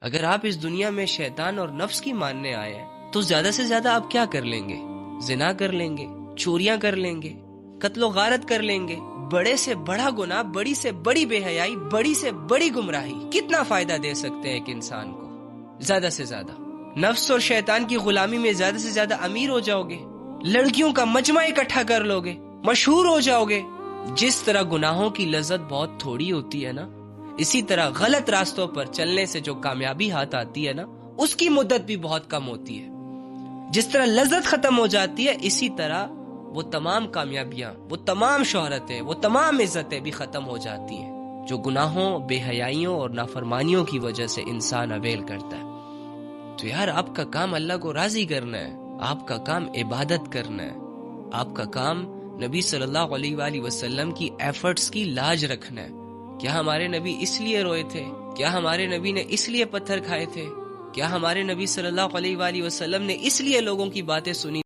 اگر آپ اس دنیا میں شیطان اور نفس کی ماننے آئے ہیں تو زیادہ سے زیادہ آپ کیا کر لیں گے؟ زنا کر لیں گے، چوریاں کر لیں گے، قتل و غارت کر لیں گے، بڑے سے بڑا گناہ، بڑی سے بڑی بے حیائی، بڑی سے بڑی گمراہی کتنا فائدہ دے سکتے ہیں ایک انسان کو؟ زیادہ سے زیادہ نفس اور شیطان کی غلامی میں زیادہ سے زیادہ امیر ہو جاؤ گے، لڑکیوں کا مجمع اکٹھا کر لو گے، مشہور ہو جاؤ گے۔ جس طرح گناہوں کی لذت بہت تھوڑی ہوتی ہے نا، اسی طرح غلط راستوں پر چلنے سے جو کامیابی ہاتھ آتی ہے نا، اس کی مدت بھی بہت کم ہوتی ہے۔ جس طرح لذت ختم ہو جاتی ہے، اسی طرح وہ تمام کامیابیاں، وہ تمام شہرتیں، وہ تمام عزتیں بھی ختم ہو جاتی ہیں جو گناہوں، بے حیائیوں اور نافرمانیوں کی وجہ سے انسان اویل کرتا ہے۔ تو یار، آپ کا کام اللہ کو راضی کرنا ہے، آپ کا کام عبادت کرنا ہے، آپ کا کام نبی صلی اللہ علیہ وآلہ وسلم کی ایفرٹس کی لاج رکھنا ہے۔ کیا ہمارے نبی اس لیے روئے تھے؟ کیا ہمارے نبی نے اس لیے پتھر کھائے تھے؟ کیا ہمارے نبی صلی اللہ علیہ وآلہ وسلم نے اس لیے لوگوں کی باتیں سنی